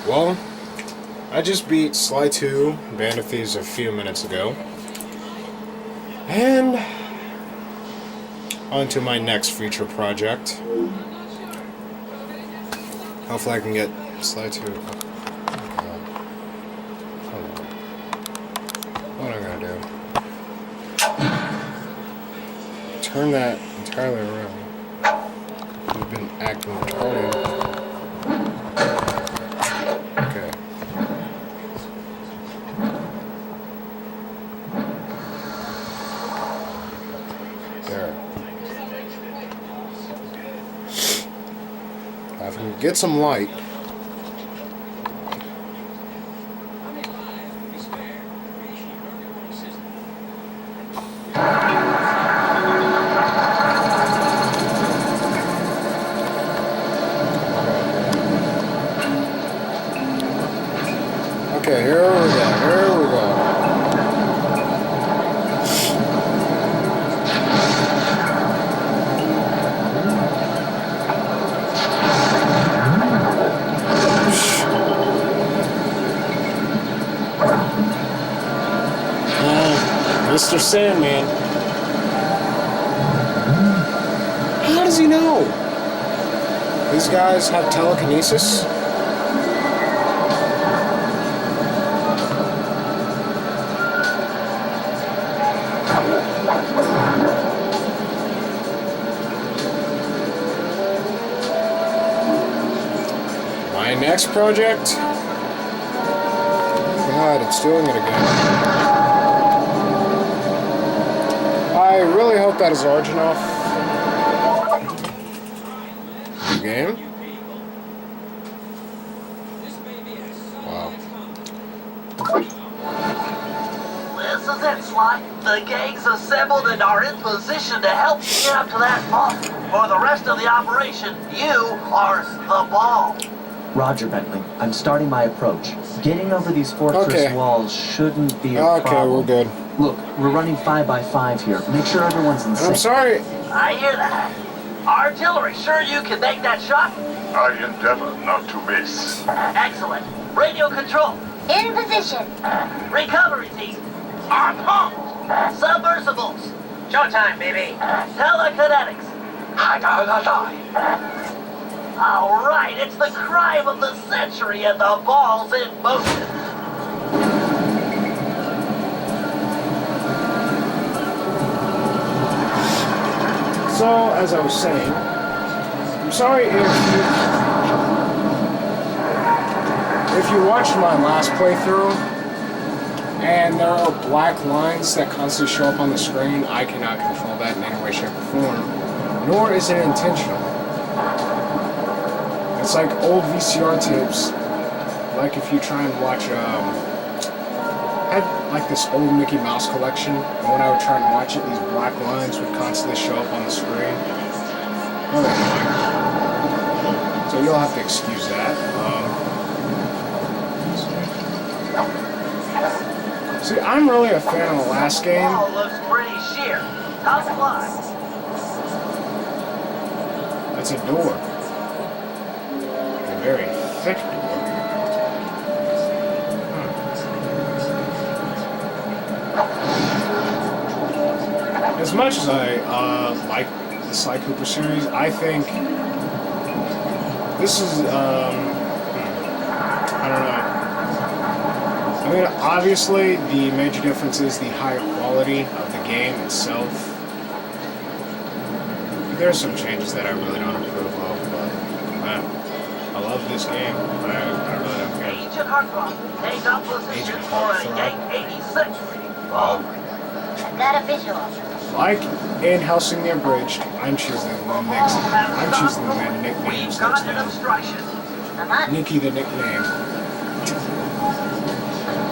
Well, I just beat Sly 2, Band of Thieves, a few minutes ago. And on to my next feature project. Hopefully I can get Sly 2. Hold on. What am I gonna do? Turn that entirely around. You've been acting retarded. Okay. There. If I can get some light. Okay, here we go, Mr. Sandman. How does he know? These guys have telekinesis? My next project? God, it's doing it again. I really hope that is large enough. New game? Wow. This is it, Sly. The gang's assembled and are in position to help you get up to that vault. For the rest of the operation, you are the ball. Roger, Bentley. I'm starting my approach. Getting over these fortress walls shouldn't be a problem. Okay, we're good. Look, we're running 5x5 here. Make sure everyone's in sync. I'm sorry. I hear that. Artillery, sure you can make that shot? I endeavor not to miss. Excellent. Radio control. In position. Recovery team. On pumped. Submersibles. Showtime, baby. Telekinetics. All right, it's the crime of the century and the ball's in motion. So, as I was saying, I'm sorry if you watched my last playthrough and there are black lines that constantly show up on the screen. I cannot control that in any way, shape, or form, nor is it intentional. It's like old VCR tapes, like if you try and watch, I had like this old Mickey Mouse collection, and when I would try and watch it, these black lines would constantly show up on the screen. Really annoying. So you'll have to excuse that. See, I'm really a fan of the last game. Ball looks pretty sheer. How's it lie? That's a door. A very thick door. As much as I like the Sly Cooper series, I think this is, I don't know. I mean, obviously, the major difference is the higher quality of the game itself. There are some changes that I really don't approve of, but I love this game. I really don't care. Agent Heartthrob, take up position for a Yank 86. Wow. I've got a visual. Like in Helsing the Abridged, I'm choosing the nicknames next to obstruction. I'm on. Nikki the nickname.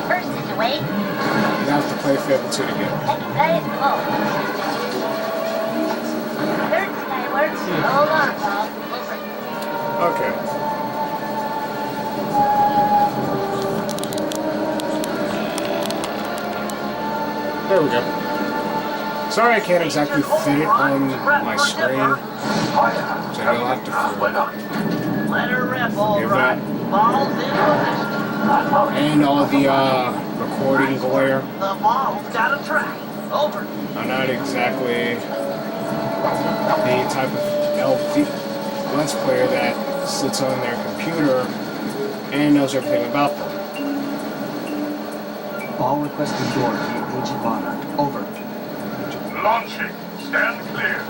First away. You have to play Fable 2 together. Second play is full. Third skywards. Hold on, Paul. Over. Okay. There we go. Sorry I can't exactly fit it on my screen, so you'll have to Let her rip, all give right. that Ball's in position. And all the recording glare. The ball's got a track. Over. I'm not exactly the type of Let's player that sits on their computer and knows everything about them. All requested doors to Agent Bonner. Over. Launching. Stand clear.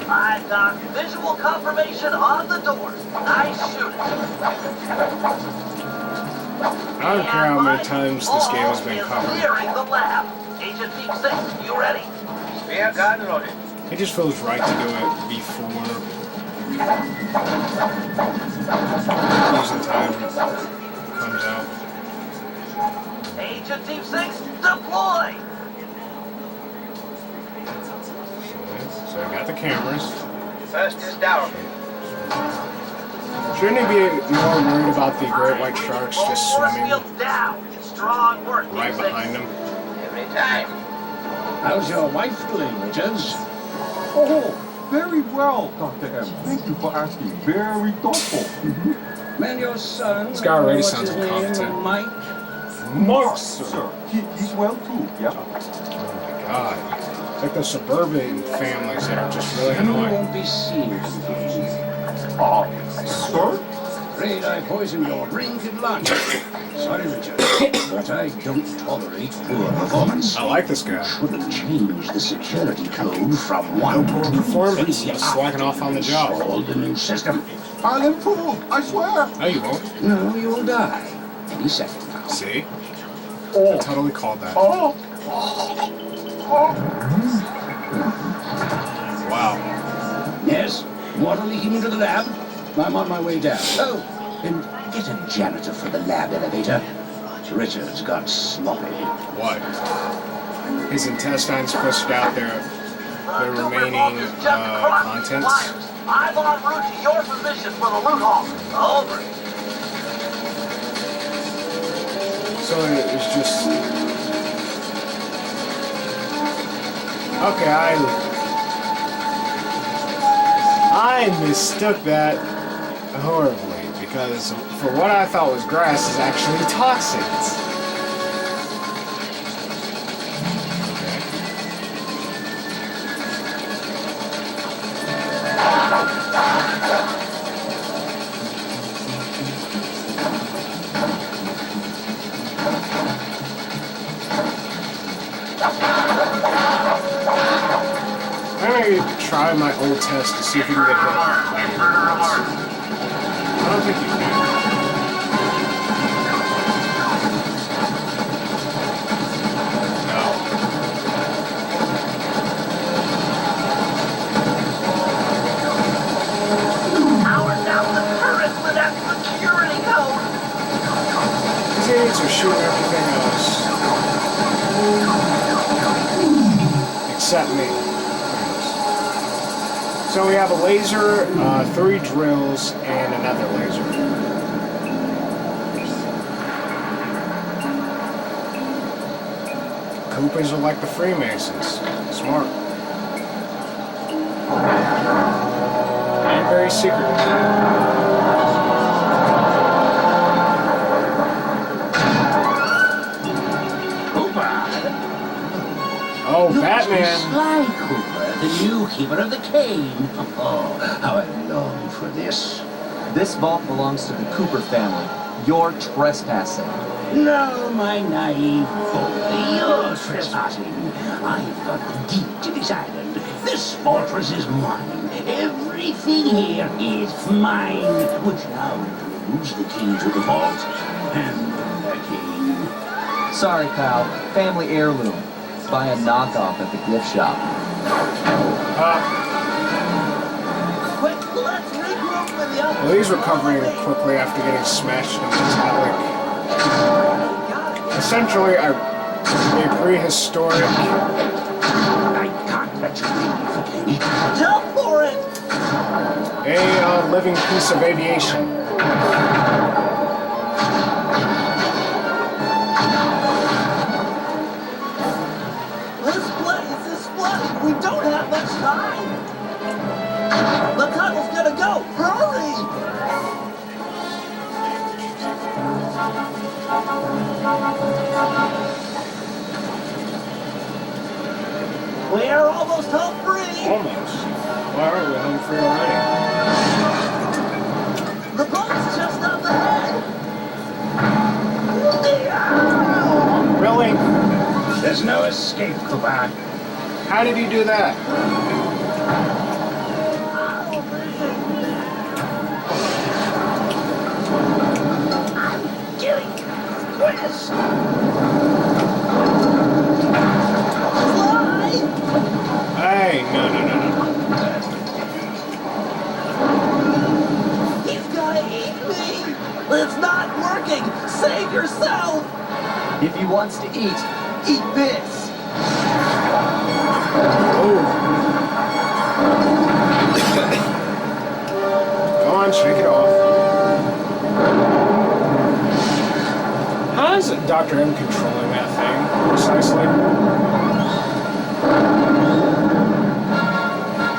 I've got visual confirmation on the doors. Nice shooting. I don't care how many times this game has been covered. Clearing the lab. Agent Deep 6, you ready? It just feels right to do it before losing time comes out. Agent Deep 6, deploy! So I got the cameras. First is down. Shouldn't he be more worried about the great white sharks just swimming Down. Strong work, right Deep 6. behind him? Every time. How's your wife doing, Richards? Oh, very well, Dr. M. Thank you for asking. Very thoughtful. And your son? This guy already what's sounds his name, incompetent. Mike? Mark, sir. He's well too, yeah. Oh my god. It's like those suburban families that are just really You annoying. won't be seen again. Sir? Afraid I poisoned your drink at lunch. Sorry, Richard, but I don't tolerate poor performance. I like this guy. Should have changed the security code from No 1 poor to performance. 3 Just slacking off on the job. Installed the new system. I'll improve, I swear. No, you won't. No, you'll die. Any second now. See? I Oh, totally called that. oh, Wow. Yes? Water leaking into the lab? I'm on my way down. Oh, and get a janitor for the lab elevator. Richard's got sloppy. What? His intestines pushed out their remaining contents. I'm en route to your position for the loot haul. Over. So it was just... Okay, I mistook that horribly, because for what I thought was grass is actually toxins. I'm gonna try my old test to see if we can get hit. I don't think you can. No. Power down the turret with that security code. These idiots are shooting everything else. Except me. So we have a laser, 3 drills, and another laser. Coopers are like the Freemasons. Smart. And very secretive. Oh, Batman! Sly Cooper, the new keeper of the cane. Oh, how I long for this. This vault belongs to the Cooper family. You're trespassing. No, my naive boy, you're trespassing. I've got the deed to this island. This fortress is mine. Everything here is mine, which now includes the key to the vault and the cane. Sorry, pal. Family heirloom. Buy a knockoff at the gift shop. Quick, let's regroup with the other. Well, he's recovering quickly after getting smashed in metallic. Essentially, a prehistoric. I can't let you leave. Jump for it. A living piece of aviation. This place We don't have much time. The tunnel's gonna go. Hurry! We're almost home free. Almost. Well, alright, we're home free already. The boat's just up ahead. Really? There's no escape, Cooper. How did you do that? Getting twist. Fly! Hey, no. He's gonna eat me! It's not working! Save yourself! If he wants to eat this. Go on, shake it off. How is Dr. M controlling that thing precisely?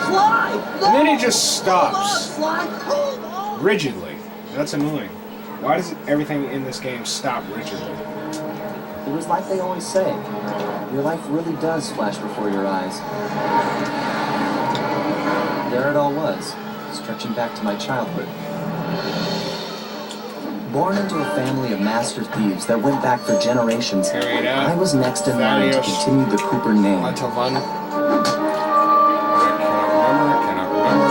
Fly! No! And then he just Hold on, stops Fly! Hold on! rigidly. That's annoying. Why does everything in this game stop rigidly? It was like they always say. Your life really does flash before your eyes. There it all was, stretching back to my childhood. Born into a family of master thieves that went back for generations, Carry it out. I was next in line to Thaddeus. continue the Cooper name. Until Van. I cannot remember.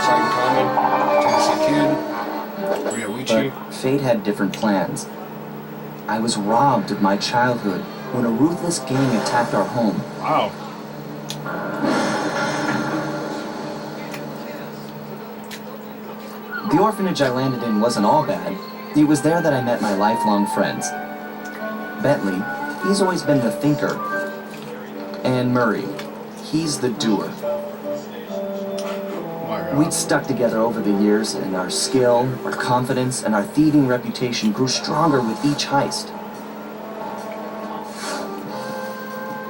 Sight Common. Tennessee Kid. Ryoichi. But fate had different plans. I was robbed of my childhood when a ruthless gang attacked our home. Wow. The orphanage I landed in wasn't all bad. It was there that I met my lifelong friends. Bentley, he's always been the thinker. And Murray, he's the doer. We'd stuck together over the years, and our skill, our confidence, and our thieving reputation grew stronger with each heist.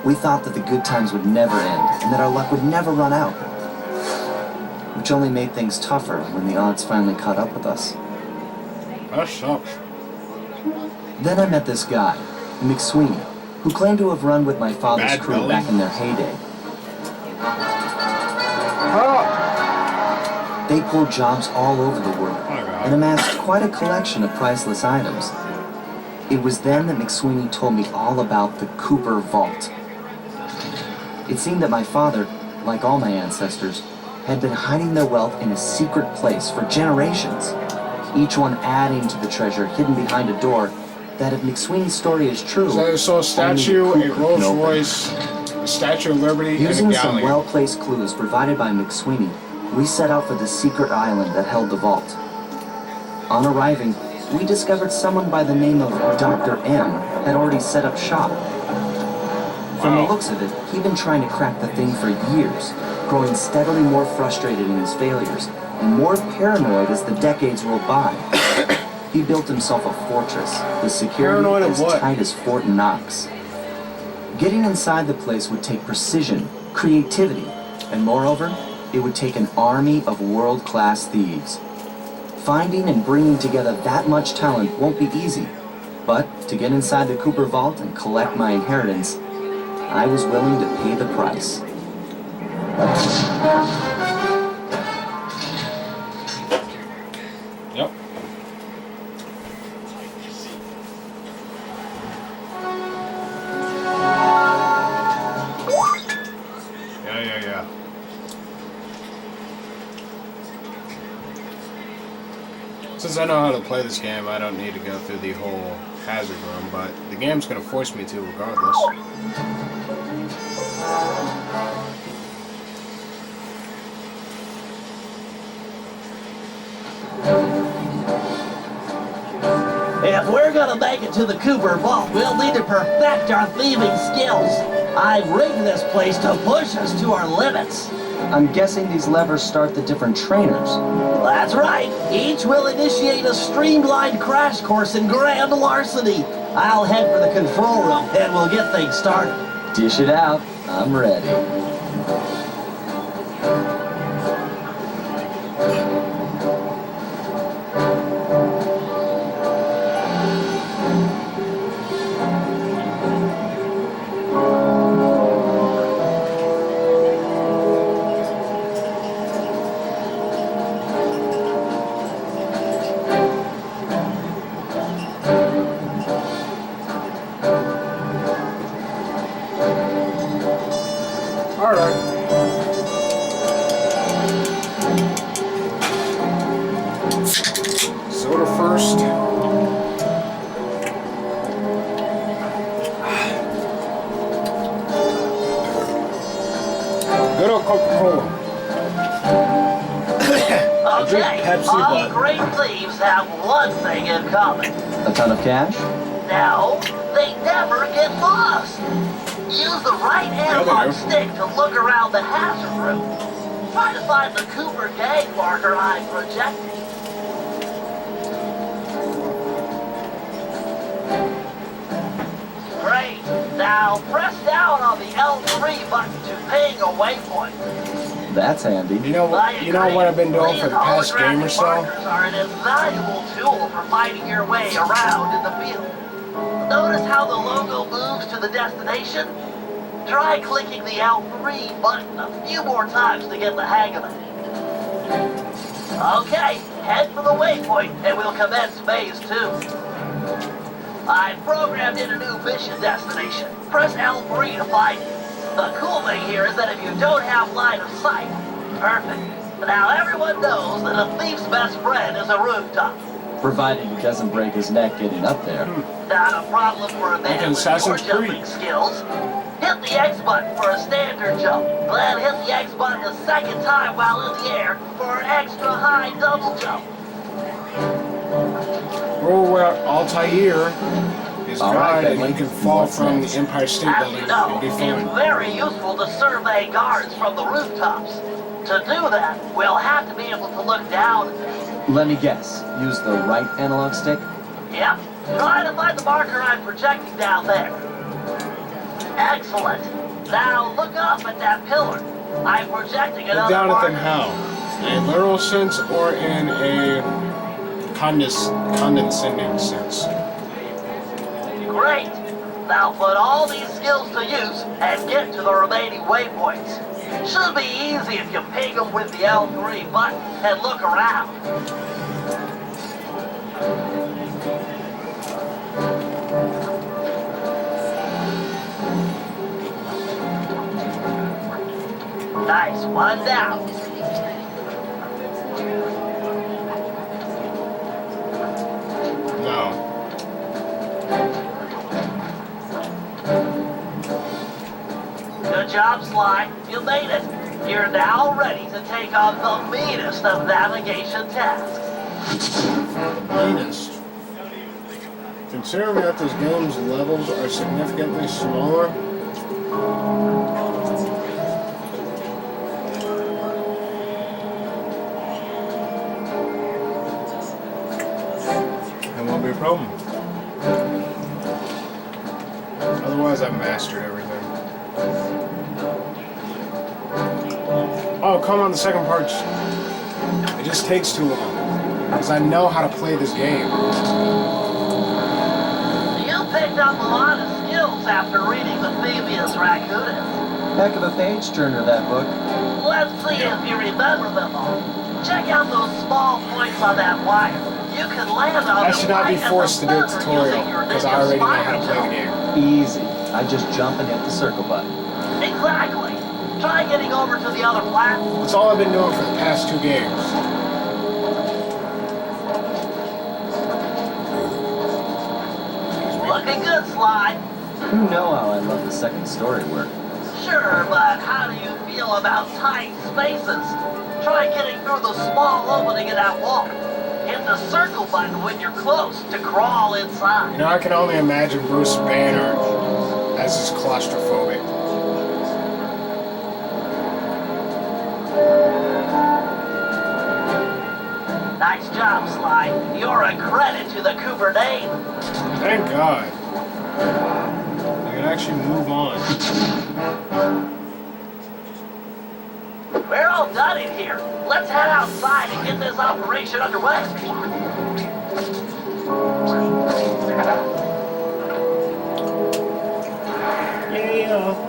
We thought that the good times would never end, and that our luck would never run out. Which only made things tougher when the odds finally caught up with us. That sucks. Then I met this guy, McSweeney, who claimed to have run with my father's Bad crew belly. back in their heyday. Oh! They pulled jobs all over the world Oh my God. and amassed quite a collection of priceless items. It was then that McSweeney told me all about the Cooper Vault. It seemed that my father, like all my ancestors, had been hiding their wealth in a secret place for generations, each one adding to the treasure hidden behind a door that, if McSweeney's story is true, So I saw a statue, only a Cooper Rolls can open. Royce, a Statue of Liberty, Using and a some galleon. well-placed clues provided by McSweeney, we set out for the secret island that held the vault. On arriving, we discovered someone by the name of Dr. M had already set up shop. From the Wow. looks of it, he'd been trying to crack the thing for years, growing steadily more frustrated in his failures and more paranoid as the decades rolled by. He built himself a fortress with security Paranoid of as what? tight as Fort Knox. Getting inside the place would take precision, creativity, and moreover, it would take an army of world-class thieves. Finding and bringing together that much talent won't be easy, but to get inside the Cooper Vault and collect my inheritance, I was willing to pay the price. Yep. Yeah. Since I know how to play this game, I don't need to go through the whole hazard room, but the game's gonna force me to regardless. If we're gonna make it to the Cooper Vault, we'll need to perfect our thieving skills. I've rigged this place to push us to our limits. I'm guessing these levers start the different trainers. That's right. Each will initiate a streamlined crash course in grand larceny. I'll head for the control room and we'll get things started. Dish it out. I'm ready. Alright. Soda first. Good old Coca-Cola. Okay, Pepsi, all but- great thieves have one thing in common. A ton of cash? No, they never get lost. Use the right analog do. stick to look around the hazard room. Try to find the Cooper gang marker I'm projecting. Great. Now press down on the L3 button to ping a waypoint. That's handy. You know what I've been doing for the past game or so? Markers are an invaluable tool for finding your way around in the field. Notice how the logo moves to the destination? Try clicking the L3 button a few more times to get the hang of it. Okay, head for the waypoint and we'll commence phase 2. I've programmed in a new mission destination. Press L3 to find it. The cool thing here is that if you don't have line of sight, perfect. Now everyone knows that a thief's best friend is a rooftop. Provided he doesn't break his neck getting up there. Not a problem for a man Like in with more Assassin's jumping Creed. skills. Hit the X button for a standard jump. Then hit the X button a second time while in the air for an extra high double jump. Where Altair is All right, God and Bentley. he can fall What's from next? the Empire State As Building you know, and be it's fine. very useful to survey guards from the rooftops. To do that, we'll have to be able to look down. Let me guess. Use the right analog stick? Yep. Try to find the marker I'm projecting down there. Excellent. Now look up at that pillar. I'm projecting Look another down at them marker. how? In a literal sense or in a condescending sense? Great. Now put all these skills to use and get to the remaining waypoints. Should be easy if you ping them with the L3 button and look around. Nice, one down. No. Good job, Sly. You made it. You're now ready to take on the meanest of navigation tasks. Meanest. Considering that this game's levels are significantly smaller, it won't be a problem. Otherwise, I've mastered everything. Oh, come on, the second part. It just takes too long. Because I know how to play this game. You picked up a lot of skills after reading the Thieves Raccoonist. Heck of a page turner, that book. Let's see if you remember them all. Check out those small points on that wire. You can land on I them should not be right at forced the to do a center tutorial using your because I ninja already know how spider to play the jump. game. Easy. I just jump and hit the circle button. Exactly. Try getting over to the other platform. That's all I've been doing for the past 2 games. Looking good, Sly. You know how I love the second story work. Sure, but how do you feel about tight spaces? Try getting through the small opening in that wall. Hit the circle button when you're close to crawl inside. You know, I can only imagine Bruce Banner as his claustrophobic. Nice job, Sly. You're a credit to the Cooper name. Thank God. I actually move on. We're all done in here. Let's head outside and get this operation underway. Yeah.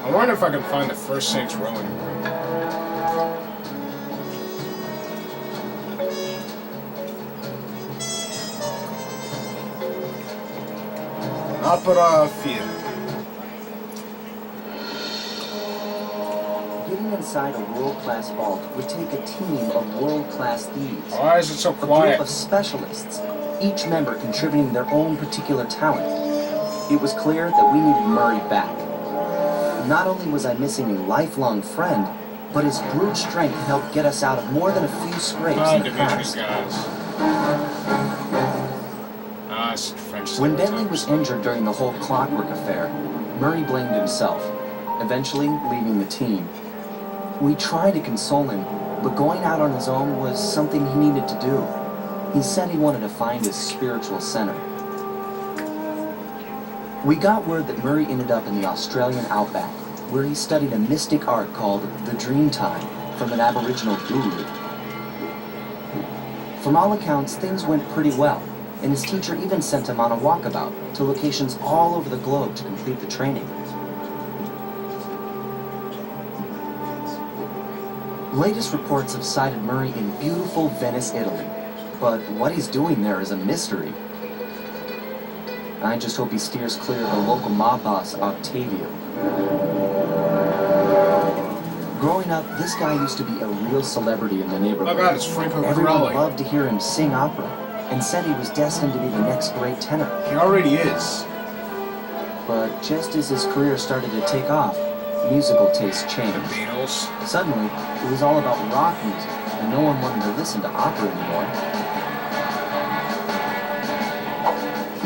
I wonder if I can find the first Saints Row anywhere. Opera Field. Getting inside a world-class vault would take a team of world-class thieves. Why is it so A group quiet? of specialists, each member contributing their own particular talent. It was clear that we needed Murray back. Not only was I missing a lifelong friend, but his brute strength helped get us out of more than a few scrapes in the Demetrius past. guys. It's French. When Bentley was injured during the whole Clockwork affair, Murray blamed himself, eventually leaving the team. We tried to console him, but going out on his own was something he needed to do. He said he wanted to find his spiritual center. We got word that Murray ended up in the Australian outback, where he studied a mystic art called the Dreamtime from an Aboriginal guru. From all accounts, things went pretty well, and his teacher even sent him on a walkabout to locations all over the globe to complete the training. Latest reports have cited Murray in beautiful Venice, Italy, but what he's doing there is a mystery. I just hope he steers clear of the local mob boss, Octavio. Growing up, this guy used to be a real celebrity in the neighborhood. Oh God, it's Franco Everyone Corelli. loved to hear him sing opera, and said he was destined to be the next great tenor. He already is. But just as his career started to take off, musical tastes The changed. Beatles. Suddenly, it was all about rock music, and no one wanted to listen to opera anymore.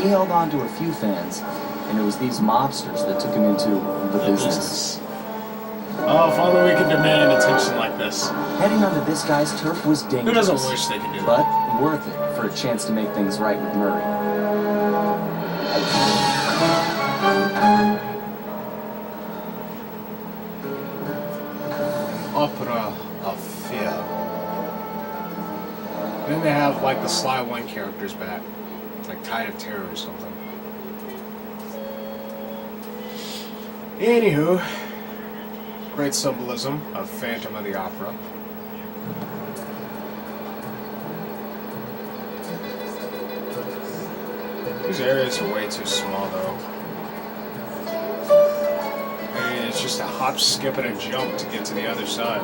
He held on to a few fans, and it was these mobsters that took him into the business. Oh, if only we could demand attention like this. Heading onto this guy's turf was dangerous. Who doesn't wish they could do But that? worth it for a chance to make things right with Murray. Opera of Fear. Then they have like the Sly One characters back. Like Tide of Terror or something. Anywho, great symbolism of Phantom of the Opera. These areas are way too small though. I mean, it's just a hop, skip, and a jump to get to the other side.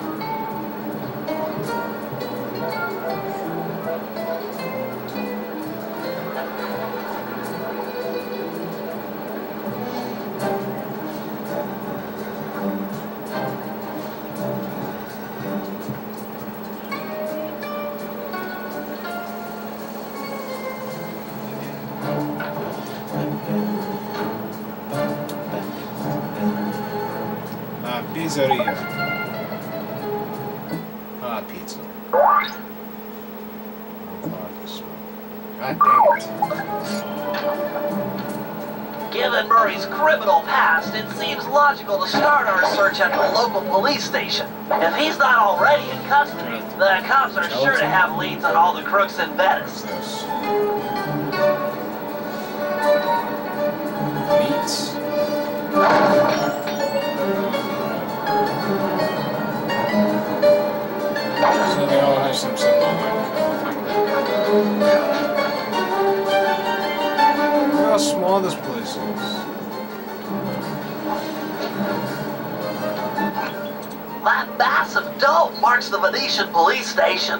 Pizzeria. Pizza. God dang it. Given Murray's criminal past, it seems logical to start our search at the local police station. If he's not already in custody, the cops are sure to have leads on all the crooks in Venice. What's this? Meats. So they all have some symbolic. Look how small this place is. That massive dome marks the Venetian police station.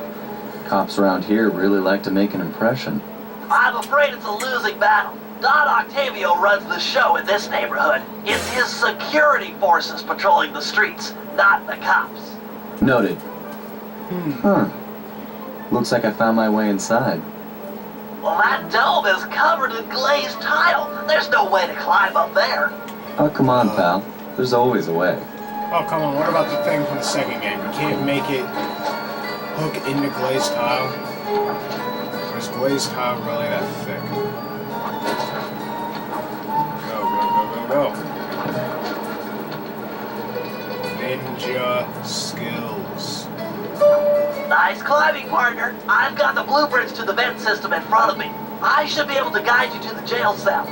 Cops around here really like to make an impression. I'm afraid it's a losing battle. Don Octavio runs the show in this neighborhood. It's his security forces patrolling the streets, not the cops. Noted. Huh. Looks like I found my way inside. Well, that dome is covered in glazed tile. There's no way to climb up there. Oh, come on, pal. There's always a way. Oh, come on. What about the thing from the second game? You can't make it hook into glazed tile? Or is glazed tile really that thick? Go, go, go, go, go. Ninja skills. Nice climbing, partner. I've got the blueprints to the vent system in front of me. I should be able to guide you to the jail cell.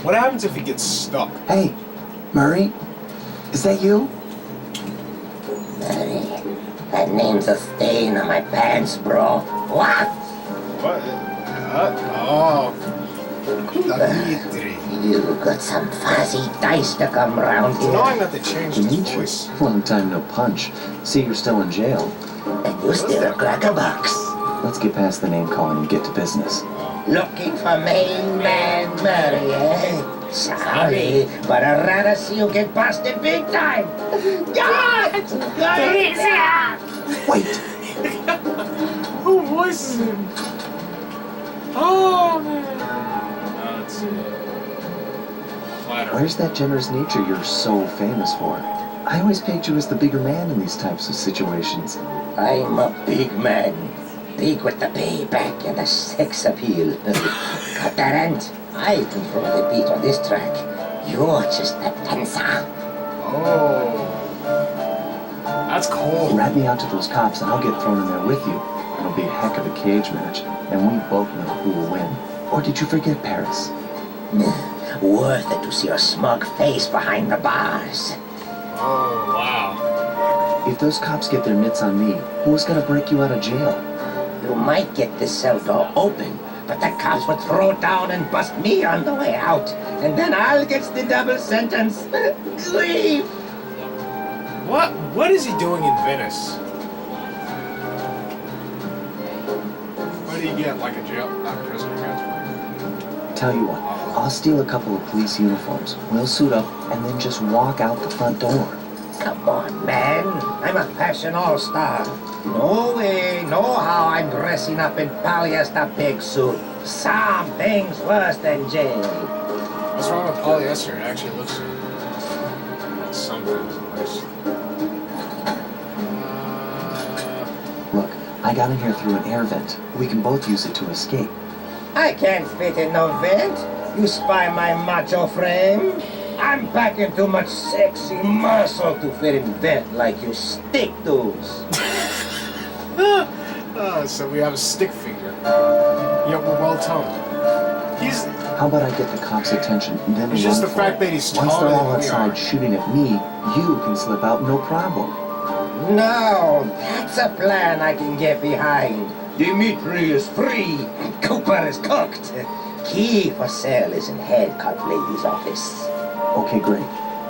What happens if he gets stuck? Hey, Murray, is that you? Murray, that name's a stain on my pants, bro. What? What? Oh. Dimitri. You got some fuzzy dice to come round here. Knowing that they changed his voice. Long time no punch. See, you're still in jail. And you still crack a box. Let's get past the name calling and get to business. Looking for main man Murray, eh? Sorry, but I'd rather see you get busted big time. God! Wait! Who voices him? Oh, man. Let's see. Flatter. Where's that generous nature you're so famous for? I always pictured you as the bigger man in these types of situations. I'm a big man. Big with the payback and the sex appeal. Cut that end. I control the beat on this track. You're just a dancer. Oh. That's cold. Rat me out to those cops and I'll get thrown in there with you. It'll be a heck of a cage match, and we both know who will win. Or did you forget Paris? Worth it to see your smug face behind the bars. Oh, wow. If those cops get their mitts on me, who's gonna break you out of jail? You might get this cell door open, but the cops would throw it down and bust me on the way out. And then I'll get the double sentence. Grief! What is he doing in Venice? What do you get, like a jail, not prisoner transfer? Tell you what, I'll steal a couple of police uniforms. We'll suit up and then just walk out the front door. Come on, man. I'm a fashion all-star. No way, no how I'm dressing up in polyester pig suit. Some things worse than jail. What's wrong with polyester? It actually looks like some things at least. Look, I got in here through an air vent. We can both use it to escape. I can't fit in no vent. You spy my macho frame. I'm packing too much sexy muscle to fit in vent like you stick dudes. So we have a stick figure. Yet we're well toned. How about I get the cops' attention and then It's run just the for fact it? that he's Once taller they're all than we outside are. shooting at me, you can slip out no problem. No, that's a plan I can get behind. Dimitri is free and Cooper is cooked. Key for sale is in head cop lady's office. Okay, great.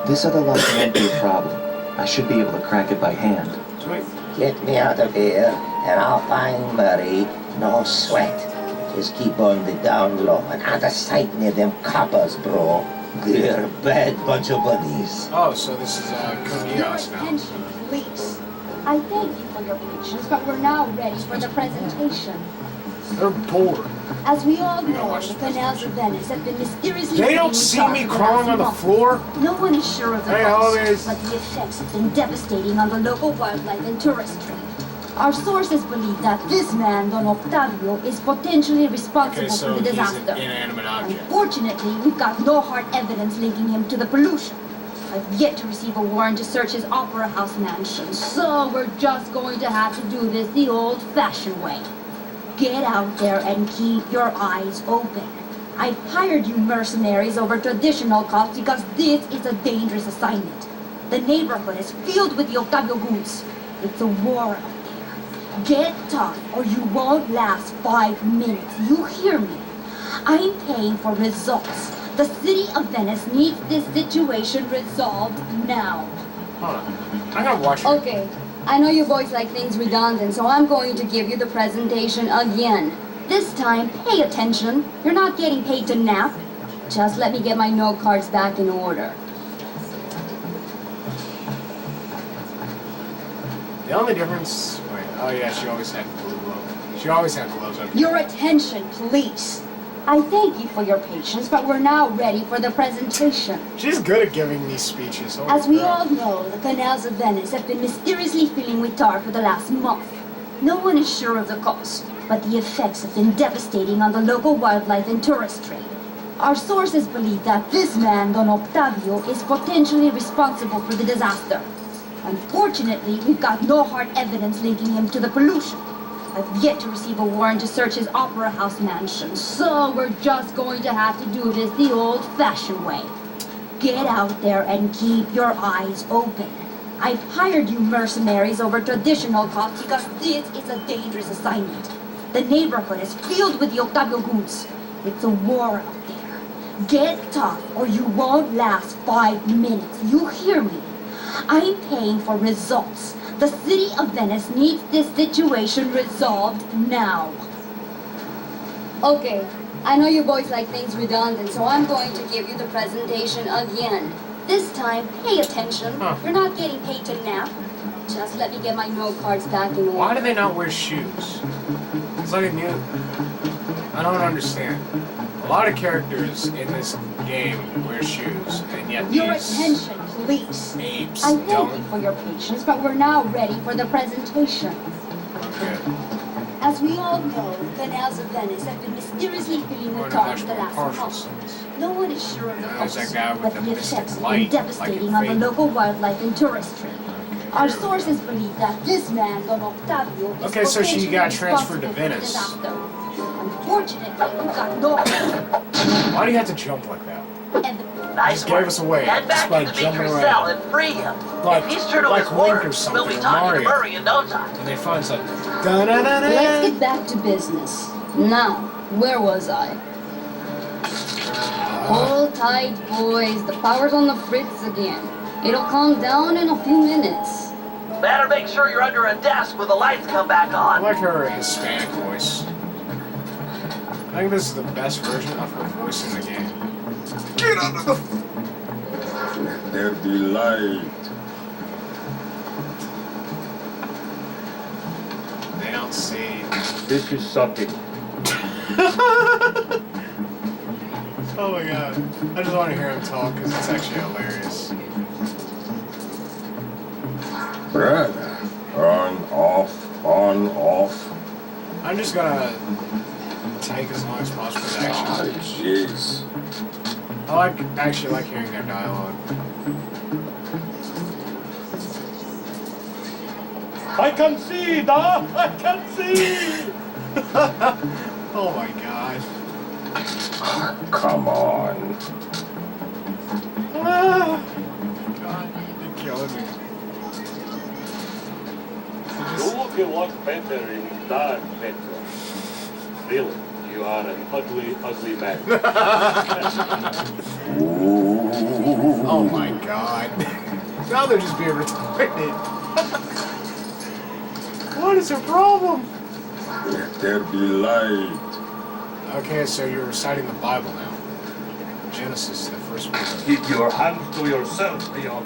This other lock won't be a problem. I should be able to crack it by hand. Sweet. Get me out of here and I'll find Murray. No sweat. Just keep on the down low and out of sight near them coppers, bro. They're a bad bunch of bunnies. Oh, so this is Your Kogias now. attention, please. I thank you for your patience, but we're now ready for the presentation. They're bored. As we all know, watch the the canals of Venice have been mysteriously... They don't being see dark me for the crawling last on the month. floor? No one is sure of the Hey, cause, homies. but the effects have been devastating on the local wildlife and touristry. Our sources believe that this man, Don Octavio, is potentially responsible Okay, so for the he's an disaster. inanimate object. Unfortunately, we've got no hard evidence linking him to the pollution. I've yet to receive a warrant to search his Opera House mansion, so we're just going to have to do this the old-fashioned way. Get out there and keep your eyes open. I've hired you mercenaries over traditional cops because this is a dangerous assignment. The neighborhood is filled with the Octavio goons. It's a war out there. Get tough or you won't last 5 minutes. You hear me? I'm paying for results. The city of Venice needs this situation resolved now. Hold on. I'm gonna watch it. Okay, I know you boys like things redundant, so I'm going to give you the presentation again. This time, pay attention. You're not getting paid to nap. Just let me get my note cards back in order. The only difference... Wait, oh yeah, she always had blue gloves. She always had gloves on. Your attention, please. I thank you for your patience, but we're now ready for the presentation. She's good at giving these speeches. Holy As we crap. all know, the canals of Venice have been mysteriously filling with tar for the last month. No one is sure of the cause, but the effects have been devastating on the local wildlife and tourist trade. Our sources believe that this man, Don Octavio, is potentially responsible for the disaster. Unfortunately, we've got no hard evidence linking him to the pollution. I've yet to receive a warrant to search his Opera House mansion, so we're just going to have to do this the old-fashioned way. Get out there and keep your eyes open. I've hired you mercenaries over traditional costs because this is a dangerous assignment. The neighborhood is filled with the Octavio goons. It's a war out there. Get tough or you won't last 5 minutes. You hear me? I'm paying for results. The city of Venice needs this situation resolved now. Okay, I know you boys like things redundant, so I'm going to give you the presentation again. This time, pay attention. You're not getting paid to nap. Just let me get my note cards back in order. Why do they not wear shoes? It's like a new... I don't understand. A lot of characters in this game wear shoes, and yet Your these attention, please. apes I thank don't. you for your patience, but we're now ready for the presentation. Okay. As we all know, the canals of Venice have been mysteriously filling We're with in a tar much for the more last partial month. sense. No one is sure of the There's cause, that guy with but the the mystic effects have light, been devastating like on the in local wildlife and tourist trade. Our here we sources believe that this man, Don Octavio, is Okay, so she potentially got transferred to responsible for the Venice. disaster. Unfortunately, we've got no Why do you have to jump like that? evidence. Nice Just gave work. us away, Head just back by to the jumping Beaker's around. cell and free him. Like- if he's true to like his Link or word, we'll something, be or talking Mario. to Murray in no time. And they find something. Let's Da-da-da-da. get back to business. Now, where was I? Hold tight, boys. The power's on the fritz again. It'll calm down in a few minutes. Better make sure you're under a desk when the lights come back I on. like her Hispanic voice. I think this is the best version of her voice in the game. Get under the... Let there be light. They don't see. This is something. Oh my god. I just want to hear him talk because it's actually hilarious. Brother. On, off. I'm just gonna take as long as possible with Ah, action. jeez. I actually like hearing their dialogue. I can see, da! I can see! Oh my god. Come on. Ah, god, you're killing me. You look a lot better in dark, Petro. Really, you are an ugly, ugly man. Oh my god. Now they're just being retarded. What is her problem? Let there be light. Okay, so you're reciting the Bible now. Genesis, the first book. Keep your hands to yourself, Leon.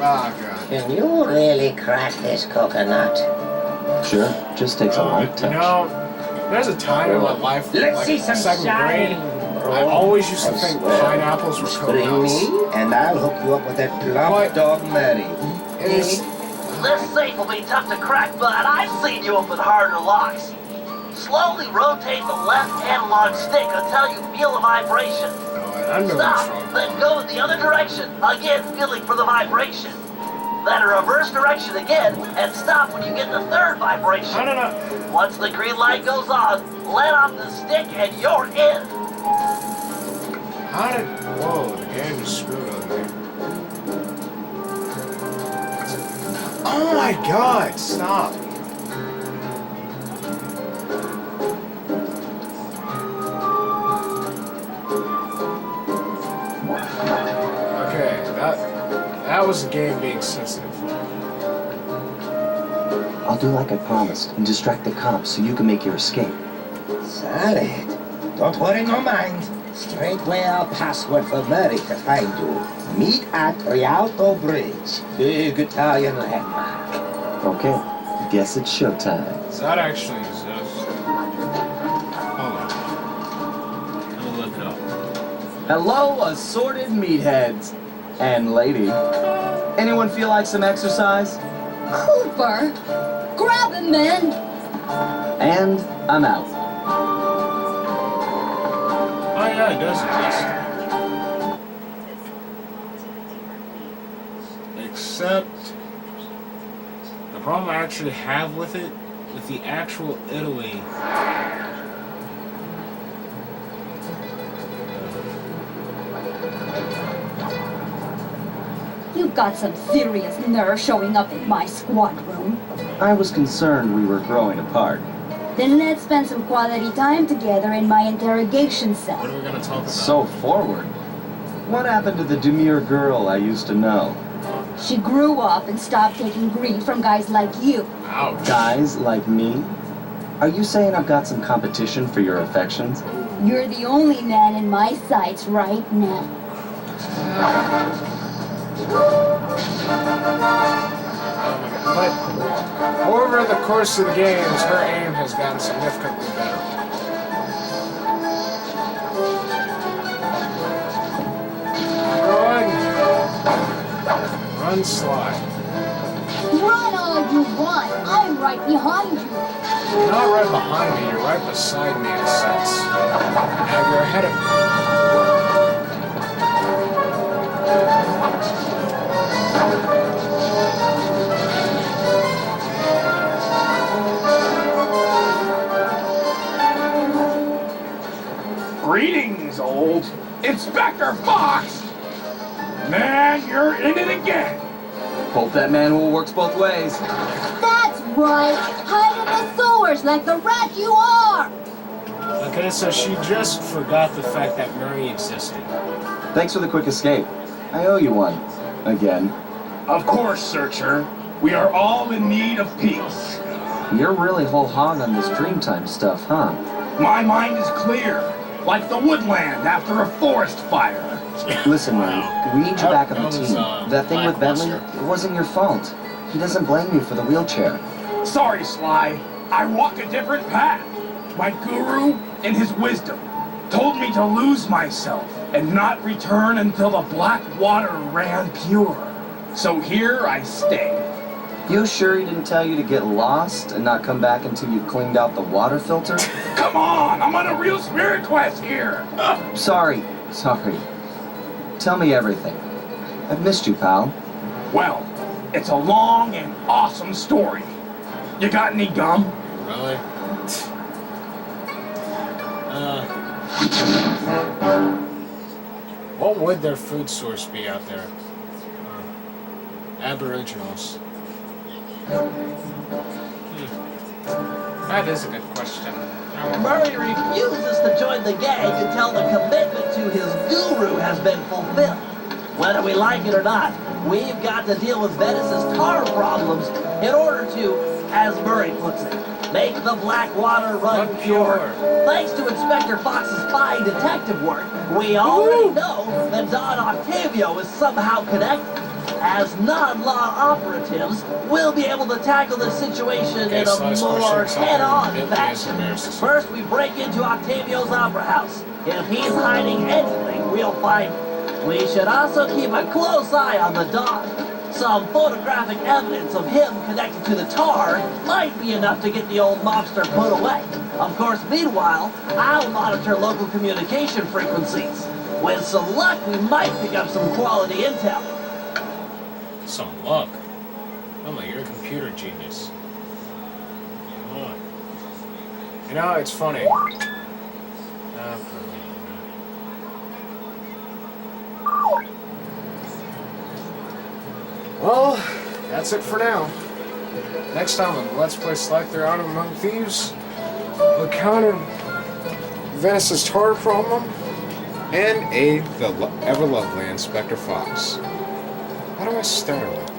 Oh god. Can you really crack this coconut? Sure, just takes a light touch. You know, there's a time in my life, Let's like see some second grade, shine, bro. I always used to I think swear. pineapples were Bring coconuts. me, and I'll hook you up with that plump What? dog Mary. It's, This safe will be tough to crack, but I've seen you open harder locks. Slowly rotate the left analog stick until you feel a vibration. I know what's Stop, wrong. then go in the other direction, again feeling for the vibration. Then reverse direction again, and stop when you get the third vibration. I don't know. Once the green light goes on, let off the stick and you're in. How did... Whoa, the game just screwed on me. Oh my god, stop. Okay, that was the game being sensitive. I'll do like I promised and distract the cops so you can make your escape. Solid. Don't worry, no mind. Straightway our password for Murray to find you. Meet at Rialto Bridge. Big Italian landmark. Okay, Guess it's showtime. Does that actually exist? Hold on. Let me look it up. Hello, assorted meatheads. And lady. Anyone feel like some exercise? Cooper! Grab him, man! And I'm out. Oh yeah, it does exist. Except the problem I actually have with it, with the actual Italy. You've got some serious nerve showing up in my squad room. I was concerned we were growing apart. Then let's spend some quality time together in my interrogation cell. What are we gonna talk about? So forward. What happened to the demure girl I used to know? She grew up and stopped taking grief from guys like you. Ouch. Guys like me? Are you saying I've got some competition for your affections? You're the only man in my sights right now. But over the course of the games, her aim has gotten significantly better. Run, slide. Run all you want. I'm right behind you. You're not right behind me, you're right beside me in a sense. And you're ahead of me. Greetings, old Inspector Fox! Man, you're in it again! Hope that manhole works both ways. That's right. Hide in the sewers like the rat you are. Okay, so she just forgot the fact that Murray existed. Thanks for the quick escape. I owe you one. Again. Of course, Searcher. We are all in need of peace. You're really whole hog on this Dreamtime stuff, huh? My mind is clear, like the woodland after a forest fire. Listen, Murray, we need you back on the That was, team. That thing with Bentley, lackluster. it wasn't your fault. He doesn't blame you for the wheelchair. Sorry, Sly. I walk a different path. My guru, in his wisdom, told me to lose myself and not return until the black water ran pure. So here I stay. You sure he didn't tell you to get lost and not come back until you cleaned out the water filter? Come on, I'm on a real spirit quest here. Sorry. Tell me everything. I've missed you, pal. Well, it's a long and awesome story. You got any gum? Really? What would their food source be out there? Aboriginals. That is a good question. Murray refuses to join the gang until the commitment to his guru has been fulfilled. Whether we like it or not, we've got to deal with Venice's tar problems in order to, as Murray puts it, make the black water run pure. Thanks to Inspector Fox's fine detective work, we already know that Don Octavio is somehow connected. As non-law operatives, we'll be able to tackle the situation in a more head-on fashion. First, we break into Octavio's opera house. If he's hiding anything, we'll find him. We should also keep a close eye on the Don. Some photographic evidence of him connected to the tar might be enough to get the old mobster put away. Of course, meanwhile, I'll monitor local communication frequencies. With some luck, we might pick up some quality intel. Some luck. I'm like, you're a computer genius. Come on. You know, it's funny. Well, that's it for now. Next time on Let's Play Slide Through Out Among Thieves, we'll counter Venice's tar problem and aid the ever-lovely Inspector Fox. How do I start with?